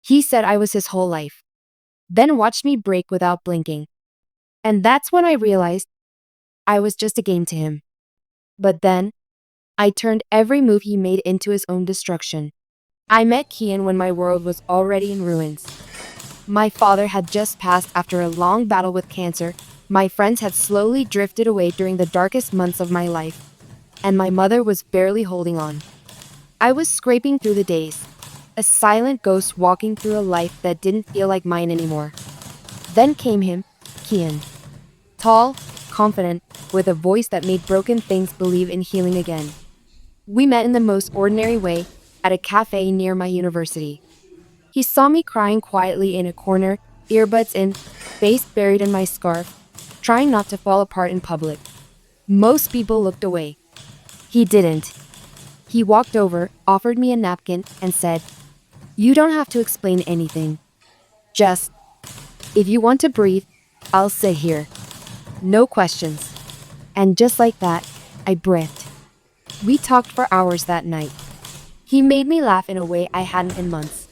He said I was his whole life, then watched me break without blinking. And that's when I realized I was just a game to him. But then, I turned every move he made into his own destruction. I met Kian when my world was already in ruins. My father had just passed after a long battle with cancer, my friends had slowly drifted away during the darkest months of my life, and my mother was barely holding on. I was scraping through the days, a silent ghost walking through a life that didn't feel like mine anymore. Then came him, Kian. Tall, confident, with a voice that made broken things believe in healing again. We met in the most ordinary way, at a cafe near my university. He saw me crying quietly in a corner, earbuds in, face buried in my scarf, trying not to fall apart in public. Most people looked away. He didn't. He walked over, offered me a napkin, and said, "You don't have to explain anything. Just, if you want to breathe, I'll sit here. No questions." And just like that, I breathed. We talked for hours that night. He made me laugh in a way I hadn't in months.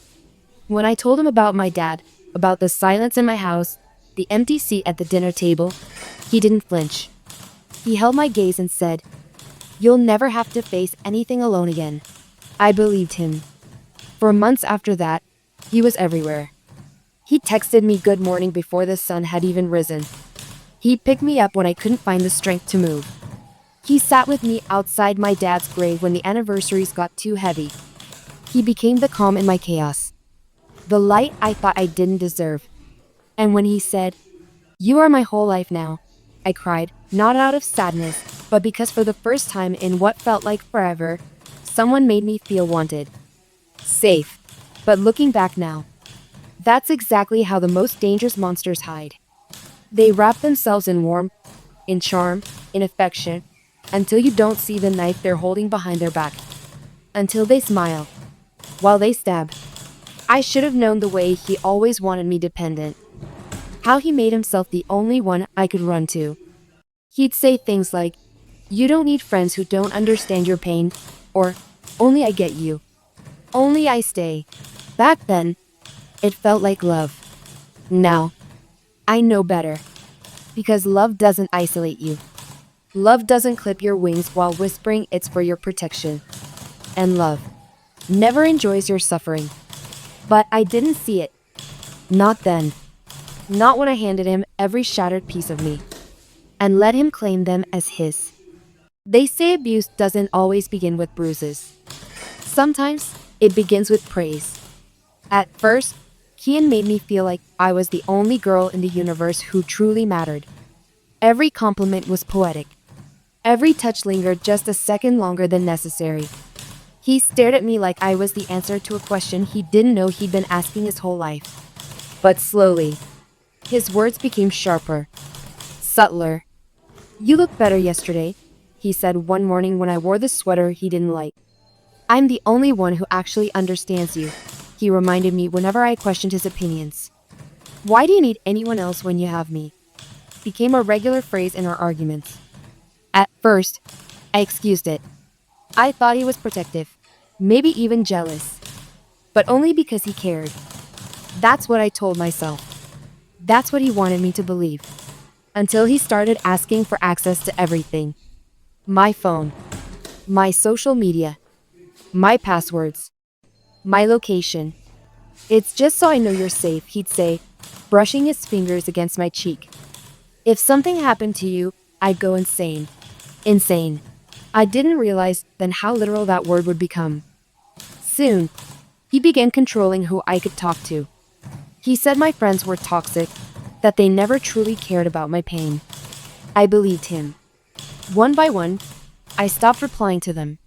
When I told him about my dad, about the silence in my house, the empty seat at the dinner table, he didn't flinch. He held my gaze and said, "You'll never have to face anything alone again." I believed him. For months after that, he was everywhere. He texted me good morning before the sun had even risen. He picked me up when I couldn't find the strength to move. He sat with me outside my dad's grave when the anniversaries got too heavy. He became the calm in my chaos, the light I thought I didn't deserve. And when he said, "You are my whole life now," I cried, not out of sadness, but because for the first time in what felt like forever, someone made me feel wanted. Safe. But looking back now, that's exactly how the most dangerous monsters hide. They wrap themselves in warmth, in charm, in affection, until you don't see the knife they're holding behind their back. Until they smile, while they stab. I should have known the way he always wanted me dependent. How he made himself the only one I could run to. He'd say things like, "You don't need friends who don't understand your pain," or, "Only I get you. Only I stay." Back then, it felt like love. Now, I know better. Because love doesn't isolate you. Love doesn't clip your wings while whispering it's for your protection. And love never enjoys your suffering. But I didn't see it. Not then. Not when I handed him every shattered piece of me and let him claim them as his. They say abuse doesn't always begin with bruises. Sometimes it begins with praise. At first, Kian made me feel like I was the only girl in the universe who truly mattered. Every compliment was poetic. Every touch lingered just a second longer than necessary. He stared at me like I was the answer to a question he didn't know he'd been asking his whole life. But slowly, his words became sharper, subtler. "You look better yesterday," he said one morning when I wore the sweater he didn't like. "I'm the only one who actually understands you," he reminded me whenever I questioned his opinions. "Why do you need anyone else when you have me?" Became a regular phrase in our arguments. At first, I excused it. I thought he was protective, maybe even jealous, but only because he cared. That's what I told myself. That's what he wanted me to believe. Until he started asking for access to everything. My phone, my social media, my passwords, my location. "It's just so I know you're safe," he'd say, brushing his fingers against my cheek. "If something happened to you, I'd go insane." Insane. I didn't realize then how literal that word would become. Soon, he began controlling who I could talk to. He said my friends were toxic, that they never truly cared about my pain. I believed him. One by one, I stopped replying to them.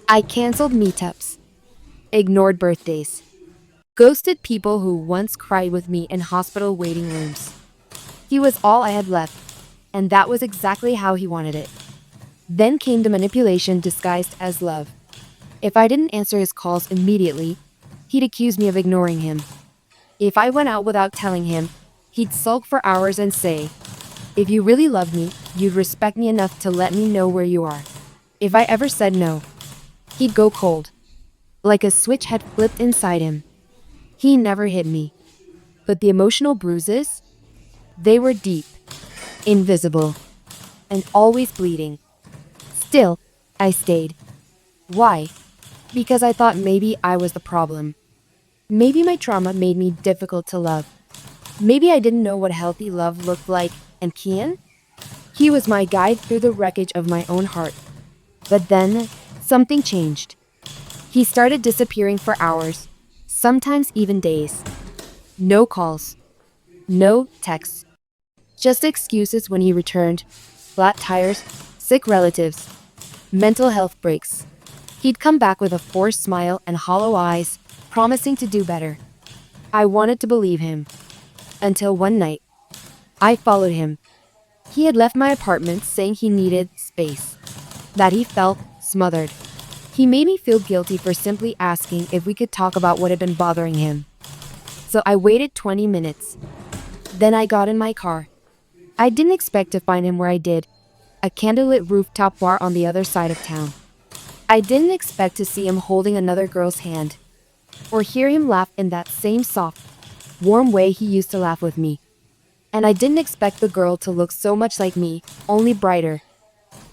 I canceled meetups, ignored birthdays, ghosted people who once cried with me in hospital waiting rooms. He was all I had left, and that was exactly how he wanted it. Then came the manipulation disguised as love. If I didn't answer his calls immediately, he'd accuse me of ignoring him. If I went out without telling him, he'd sulk for hours and say, "If you really loved me, you'd respect me enough to let me know where you are." If I ever said no, he'd go cold, like a switch had flipped inside him. He never hit me. But the emotional bruises, they were deep, invisible, and always bleeding. Still, I stayed. Why? Because I thought maybe I was the problem. Maybe my trauma made me difficult to love. Maybe I didn't know what healthy love looked like, and Kian? He was my guide through the wreckage of my own heart. But then, something changed. He started disappearing for hours, sometimes even days. No calls, no texts, just excuses when he returned, flat tires, sick relatives, mental health breaks. He'd come back with a forced smile and hollow eyes, promising to do better. I wanted to believe him. Until one night, I followed him. He had left my apartment saying he needed space, that he felt smothered. He made me feel guilty for simply asking if we could talk about what had been bothering him. So I waited 20 minutes. Then I got in my car. I didn't expect to find him where I did, a candlelit rooftop bar on the other side of town. I didn't expect to see him holding another girl's hand, or hear him laugh in that same soft, warm way he used to laugh with me. And I didn't expect the girl to look so much like me, only brighter,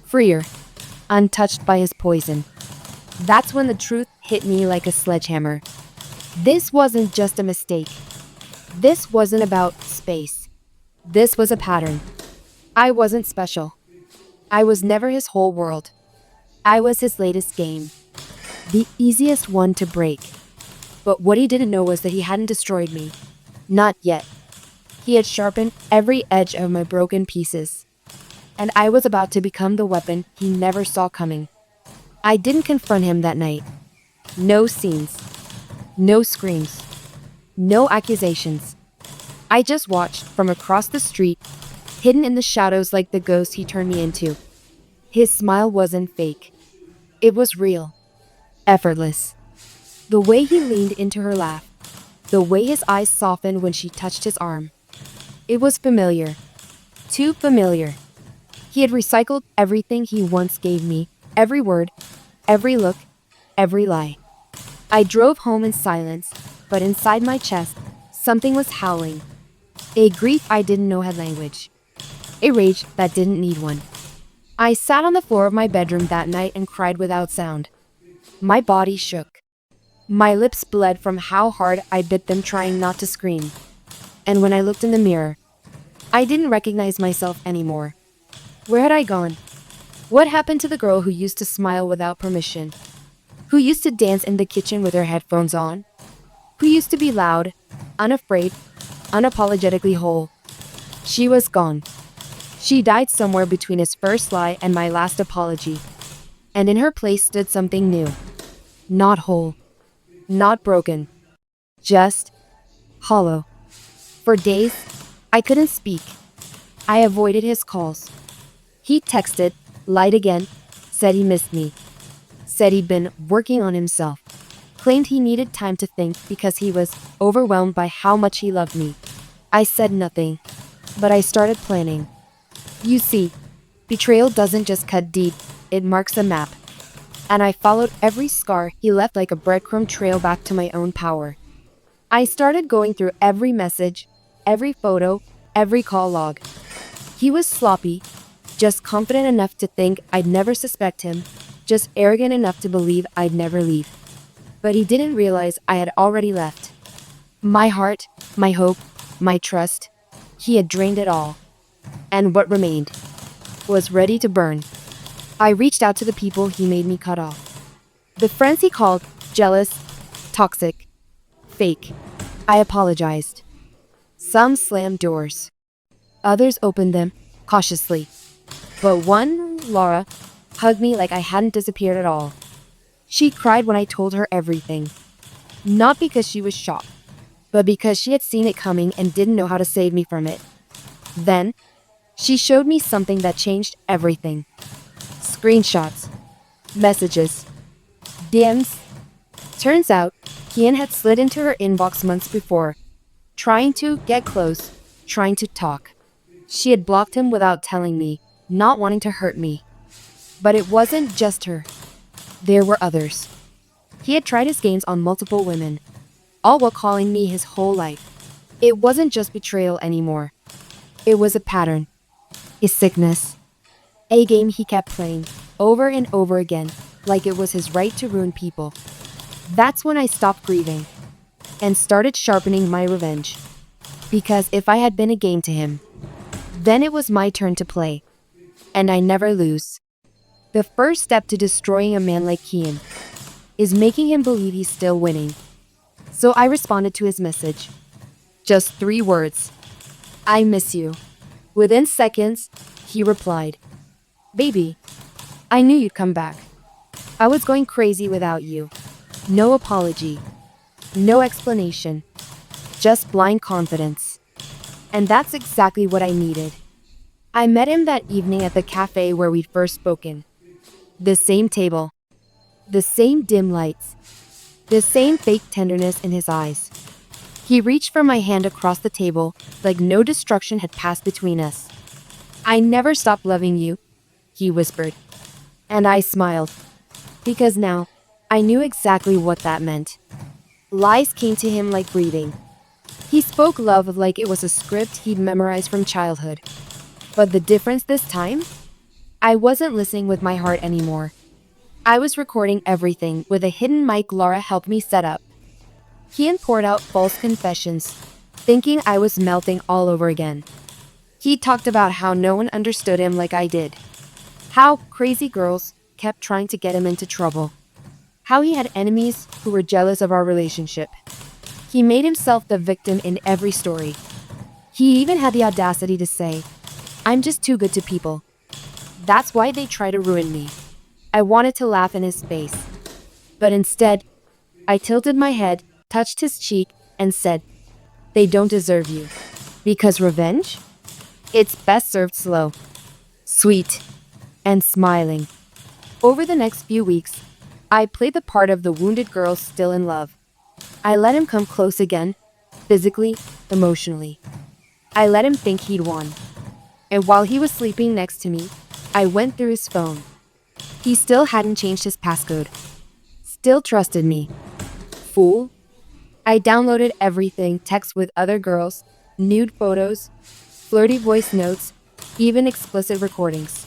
freer, untouched by his poison. That's when the truth hit me like a sledgehammer. This wasn't just a mistake. This wasn't about space. This was a pattern. I wasn't special. I was never his whole world. I was his latest game. The easiest one to break. But what he didn't know was that he hadn't destroyed me. Not yet. He had sharpened every edge of my broken pieces. And I was about to become the weapon he never saw coming. I didn't confront him that night. No scenes. No screams. No accusations. I just watched from across the street, hidden in the shadows like the ghost he turned me into. His smile wasn't fake. It was real. Effortless. The way he leaned into her laugh. The way his eyes softened when she touched his arm. It was familiar. Too familiar. He had recycled everything he once gave me. Every word, every look, every lie. I drove home in silence, but inside my chest, something was howling. A grief I didn't know had language. A rage that didn't need one. I sat on the floor of my bedroom that night and cried without sound. My body shook. My lips bled from how hard I bit them trying not to scream. And when I looked in the mirror, I didn't recognize myself anymore. Where had I gone? What happened to the girl who used to smile without permission? Who used to dance in the kitchen with her headphones on? Who used to be loud, unafraid, unapologetically whole? She was gone. She died somewhere between his first lie and my last apology. And in her place stood something new. Not whole. Not broken. Just hollow. For days, I couldn't speak. I avoided his calls. He texted, lied again, said he missed me. Said he'd been working on himself. Claimed he needed time to think because he was overwhelmed by how much he loved me. I said nothing, but I started planning. You see, betrayal doesn't just cut deep, it marks a map. And I followed every scar he left like a breadcrumb trail back to my own power. I started going through every message, every photo, every call log. He was sloppy, just confident enough to think I'd never suspect him, just arrogant enough to believe I'd never leave. But he didn't realize I had already left. My heart, my hope, my trust, he had drained it all. And what remained was ready to burn. I reached out to the people he made me cut off. The friends he called jealous, toxic, fake. I apologized. Some slammed doors. Others opened them, cautiously. But one, Laura, hugged me like I hadn't disappeared at all. She cried when I told her everything. Not because she was shocked, but because she had seen it coming and didn't know how to save me from it. Then, she showed me something that changed everything. Screenshots, messages, DMs. Turns out, Kian had slid into her inbox months before, trying to get close, trying to talk. She had blocked him without telling me, not wanting to hurt me. But it wasn't just her. There were others. He had tried his games on multiple women, all while calling me his whole life. It wasn't just betrayal anymore. It was a pattern, a sickness, a game he kept playing over and over again, like it was his right to ruin people. That's when I stopped grieving and started sharpening my revenge. Because if I had been a game to him, then it was my turn to play. And I never lose. The first step to destroying a man like Kian is making him believe he's still winning. So I responded to his message. Just 3 words. I miss you. Within seconds, he replied, Baby, I knew you'd come back. I was going crazy without you. No apology. No explanation. Just blind confidence. And that's exactly what I needed. I met him that evening at the cafe where we'd first spoken. The same table. The same dim lights. The same fake tenderness in his eyes. He reached for my hand across the table, like no destruction had passed between us. I never stopped loving you, he whispered. And I smiled. Because now, I knew exactly what that meant. Lies came to him like breathing. He spoke love like it was a script he'd memorized from childhood. But the difference this time? I wasn't listening with my heart anymore. I was recording everything with a hidden mic Laura helped me set up. Kian poured out false confessions, thinking I was melting all over again. He talked about how no one understood him like I did. How crazy girls kept trying to get him into trouble. How he had enemies who were jealous of our relationship. He made himself the victim in every story. He even had the audacity to say, I'm just too good to people. That's why they try to ruin me. I wanted to laugh in his face. But instead, I tilted my head, touched his cheek, and said, They don't deserve you. Because revenge? It's best served slow, sweet, and smiling. Over the next few weeks, I played the part of the wounded girl still in love. I let him come close again, physically, emotionally. I let him think he'd won. And while he was sleeping next to me, I went through his phone. He still hadn't changed his passcode. Still trusted me. Fool. I downloaded everything, texts with other girls, nude photos, flirty voice notes, even explicit recordings.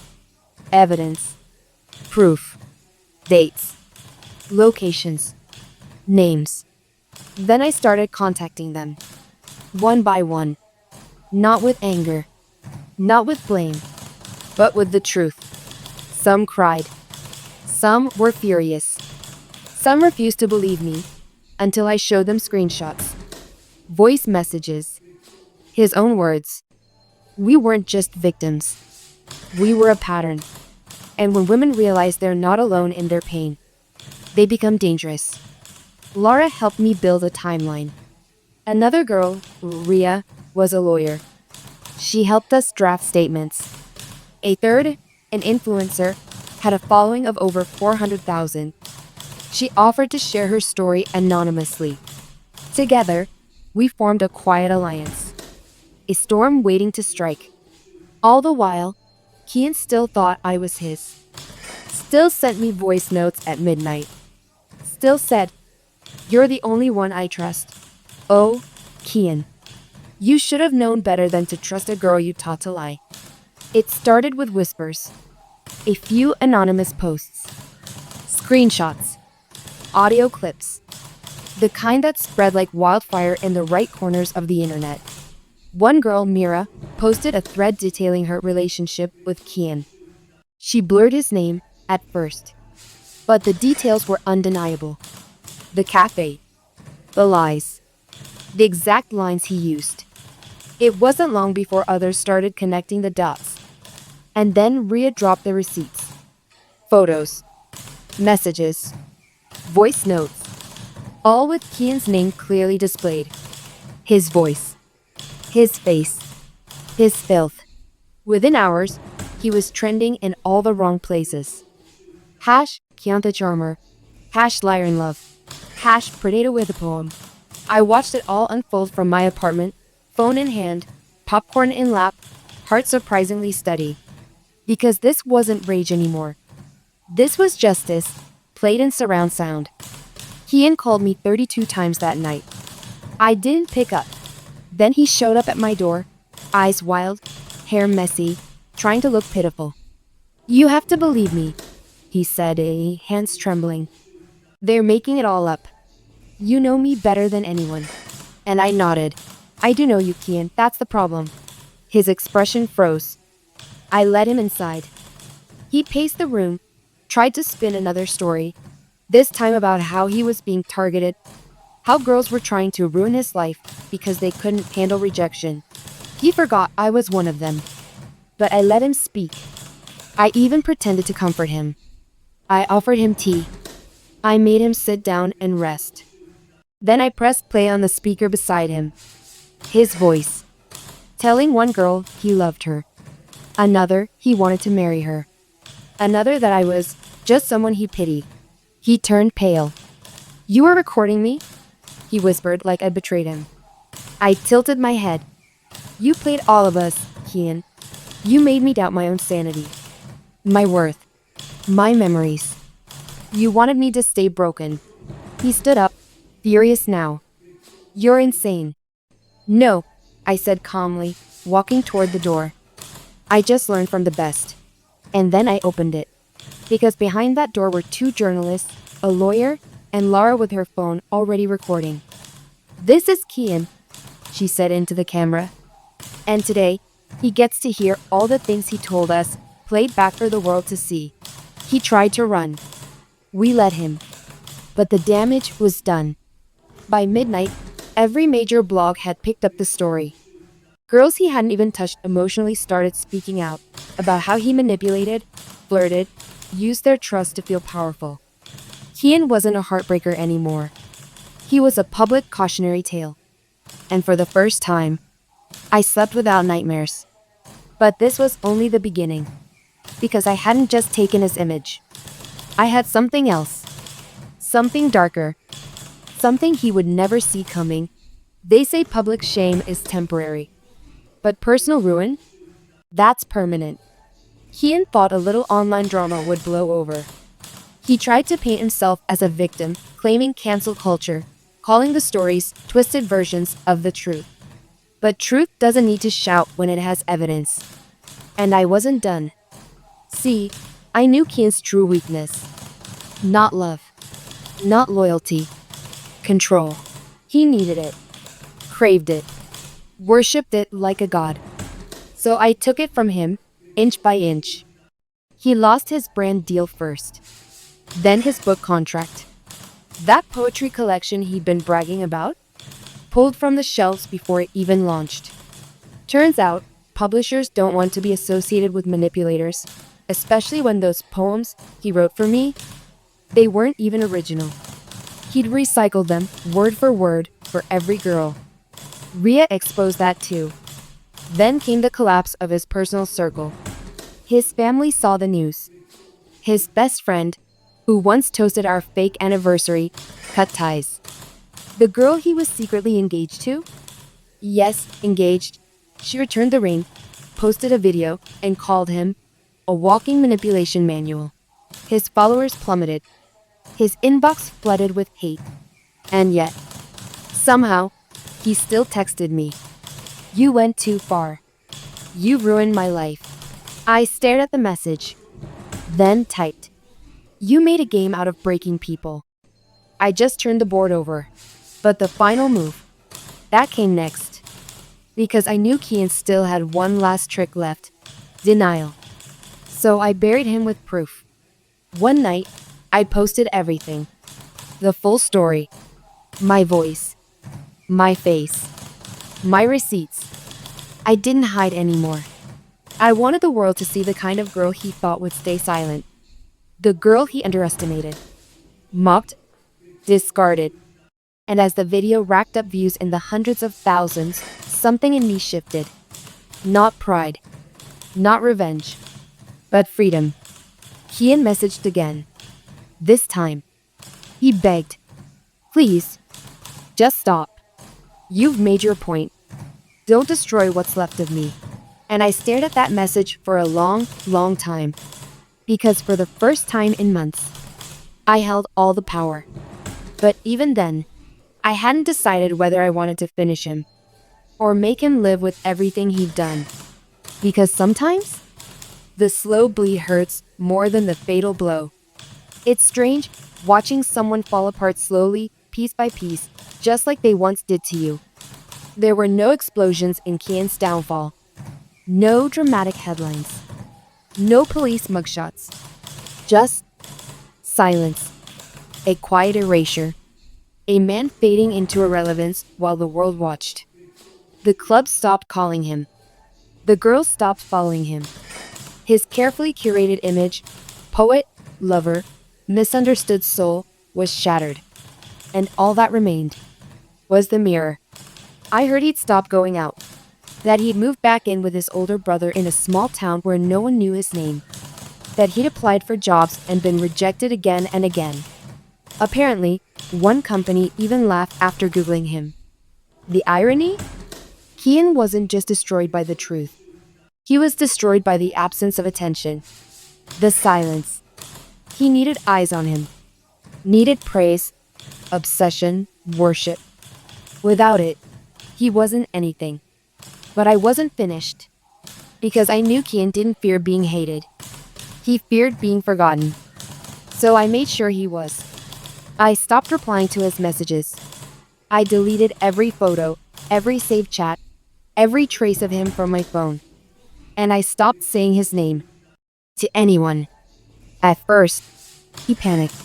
Evidence. Proof. Dates. Locations. Names. Then I started contacting them. One by one. Not with anger. Not with blame. But with the truth. Some cried. Some were furious. Some refused to believe me until I showed them screenshots. Voice messages. His own words. We weren't just victims. We were a pattern. And when women realize they're not alone in their pain, they become dangerous. Laura helped me build a timeline. Another girl, Ria, was a lawyer. She helped us draft statements. A third, an influencer, had a following of over 400,000. She offered to share her story anonymously. Together, we formed a quiet alliance. A storm waiting to strike. All the while, Kian still thought I was his. Still sent me voice notes at midnight. Still said, You're the only one I trust. Oh, Kian. You should have known better than to trust a girl you taught to lie. It started with whispers. A few anonymous posts. Screenshots. Audio clips. The kind that spread like wildfire in the right corners of the internet. One girl, Mira, posted a thread detailing her relationship with Kian. She blurred his name at first, but the details were undeniable. The cafe. The lies. The exact lines he used. It wasn't long before others started connecting the dots. And then Ria dropped the receipts. Photos. Messages. Voice notes. All with Kian's name clearly displayed. His voice. His face. His filth. Within hours, he was trending in all the wrong places. Kian the Charmer. Liar in Love. Predator with a poem. I watched it all unfold from my apartment, phone in hand, popcorn in lap, heart surprisingly steady. Because this wasn't rage anymore. This was justice, played in surround sound. Kian called me 32 times that night. I didn't pick up. Then he showed up at my door, eyes wild, hair messy, trying to look pitiful. "You have to believe me," he said, hands trembling. "They're making it all up. You know me better than anyone." And I nodded. "I do know you, Kian, that's the problem." His expression froze. I led him inside. He paced the room, tried to spin another story, this time about how he was being targeted, how girls were trying to ruin his life because they couldn't handle rejection. He forgot I was one of them. But I let him speak. I even pretended to comfort him. I offered him tea. I made him sit down and rest. Then I pressed play on the speaker beside him. His voice, telling one girl he loved her. Another, he wanted to marry her. Another that I was just someone he pitied. He turned pale. "You are recording me?" he whispered like I betrayed him. I tilted my head. "You played all of us, Kian. You made me doubt my own sanity. My worth. My memories. You wanted me to stay broken." He stood up, furious now. "You're insane." "No," I said calmly, walking toward the door. "I just learned from the best." And then I opened it. Because behind that door were two journalists, a lawyer, and Lara with her phone already recording. "This is Kian," she said into the camera. "And today, he gets to hear all the things he told us, played back for the world to see. He tried to run. We let him. But the damage was done." By midnight, every major blog had picked up the story. Girls he hadn't even touched emotionally started speaking out about how he manipulated, flirted, used their trust to feel powerful. Kian wasn't a heartbreaker anymore. He was a public cautionary tale. And for the first time, I slept without nightmares. But this was only the beginning. Because I hadn't just taken his image. I had something else. Something darker. Something he would never see coming. They say public shame is temporary. But personal ruin? That's permanent. Kian thought a little online drama would blow over. He tried to paint himself as a victim, claiming cancel culture, calling the stories twisted versions of the truth. But truth doesn't need to shout when it has evidence. And I wasn't done. See, I knew Kian's true weakness. Not love. Not loyalty. Control. He needed it. Craved it. Worshipped it like a god. So I took it from him, inch by inch. He lost his brand deal first. Then his book contract. That poetry collection he'd been bragging about? Pulled from the shelves before it even launched. Turns out, publishers don't want to be associated with manipulators, especially when those poems he wrote for me, they weren't even original. He'd recycled them, word for word, for every girl. Ria exposed that too. Then came the collapse of his personal circle. His family saw the news. His best friend, who once toasted our fake anniversary, cut ties. The girl he was secretly engaged to? Yes, engaged. She returned the ring, posted a video, and called him a walking manipulation manual. His followers plummeted. His inbox flooded with hate. And yet, somehow, he still texted me. "You went too far. You ruined my life." I stared at the message, then typed, "You made a game out of breaking people." I just turned the board over. But the final move, that came next. Because I knew Kian still had one last trick left, denial. So I buried him with proof. One night, I posted everything. The full story. My voice. My face. My receipts. I didn't hide anymore. I wanted the world to see the kind of girl he thought would stay silent. The girl he underestimated. Mocked. Discarded. And as the video racked up views in the hundreds of thousands, something in me shifted. Not pride. Not revenge. But freedom. Kian messaged again. This time, he begged. "Please, just stop. You've made your point. Don't destroy what's left of me." And I stared at that message for a long, long time. Because for the first time in months, I held all the power. But even then, I hadn't decided whether I wanted to finish him or make him live with everything he'd done. Because sometimes, the slow bleed hurts more than the fatal blow. It's strange watching someone fall apart slowly, piece by piece, just like they once did to you. There were no explosions in Kian's downfall, no dramatic headlines, no police mugshots, just silence, a quiet erasure, a man fading into irrelevance while the world watched. The club stopped calling him. The girls stopped following him. His carefully curated image, poet, lover, misunderstood soul, was shattered. And all that remained was the mirror. I heard he'd stopped going out, that he'd moved back in with his older brother in a small town where no one knew his name, that he'd applied for jobs and been rejected again and again. Apparently, one company even laughed after Googling him. The irony? Kian wasn't just destroyed by the truth. He was destroyed by the absence of attention. The silence. He needed eyes on him. Needed praise, obsession, worship. Without it, he wasn't anything. But I wasn't finished. Because I knew Kian didn't fear being hated. He feared being forgotten. So I made sure he was. I stopped replying to his messages. I deleted every photo, every saved chat, every trace of him from my phone. And I stopped saying his name to anyone. At first, he panicked.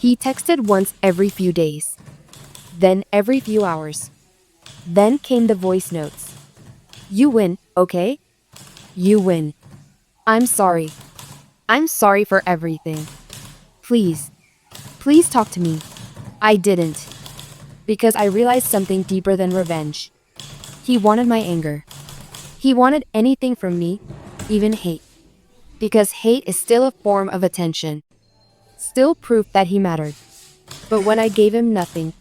He texted once every few days, then every few hours. Then came the voice notes. You win, okay? You win. I'm sorry. I'm sorry for everything. Please, please talk to me. I didn't. Because I realized something deeper than revenge. He wanted my anger. He wanted anything from me, even hate. Because hate is still a form of attention. Still proof that he mattered. But when I gave him nothing,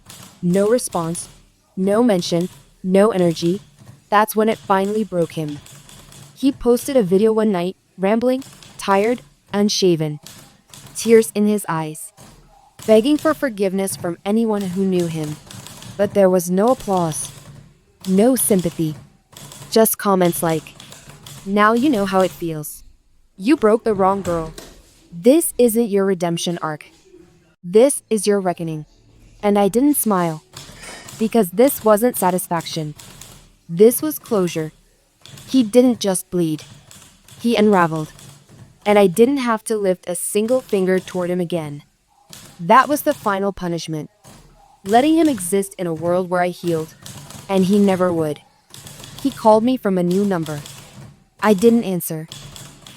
no response, no mention, no energy, that's when it finally broke him. He posted a video one night, rambling, tired, unshaven, tears in his eyes, begging for forgiveness from anyone who knew him. But there was no applause, no sympathy, just comments like, "Now you know how it feels. You broke the wrong girl. This isn't your redemption arc. This is your reckoning." And I didn't smile, because this wasn't satisfaction. This was closure. He didn't just bleed. He unraveled. And I didn't have to lift a single finger toward him again. That was the final punishment. Letting him exist in a world where I healed. And he never would. He called me from a new number. I didn't answer.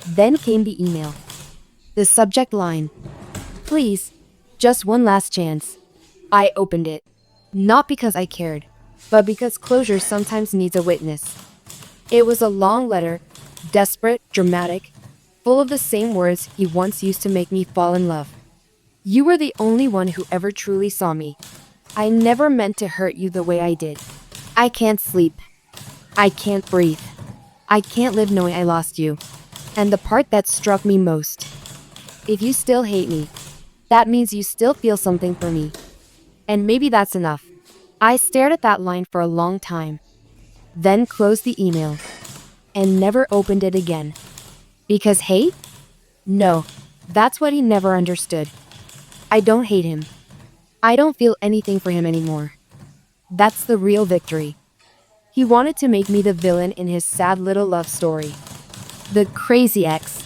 Then came the email. The subject line. Please, just one last chance. I opened it. Not because I cared, but because closure sometimes needs a witness. It was a long letter, desperate, dramatic, full of the same words he once used to make me fall in love. You were the only one who ever truly saw me. I never meant to hurt you the way I did. I can't sleep. I can't breathe. I can't live knowing I lost you. And the part that struck me most. If you still hate me, that means you still feel something for me. And maybe that's enough. I stared at that line for a long time. Then closed the email. And never opened it again. Because hate? No, that's what he never understood. I don't hate him. I don't feel anything for him anymore. That's the real victory. He wanted to make me the villain in his sad little love story. The crazy ex.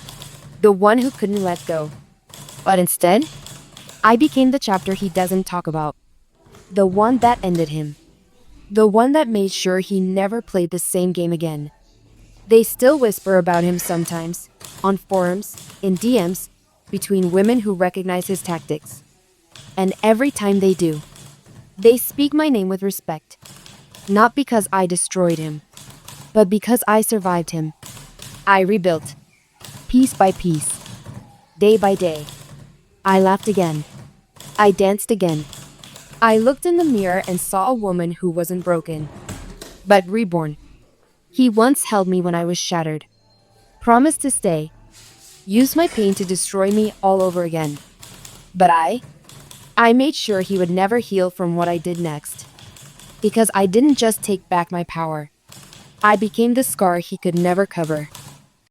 The one who couldn't let go. But instead, I became the chapter he doesn't talk about. The one that ended him. The one that made sure he never played the same game again. They still whisper about him sometimes, on forums, in DMs, between women who recognize his tactics. And every time they do, they speak my name with respect. Not because I destroyed him, but because I survived him. I rebuilt, piece by piece, day by day. I laughed again. I danced again. I looked in the mirror and saw a woman who wasn't broken, but reborn. He once held me when I was shattered, promised to stay, used my pain to destroy me all over again. But I made sure he would never heal from what I did next. Because I didn't just take back my power, I became the scar he could never cover.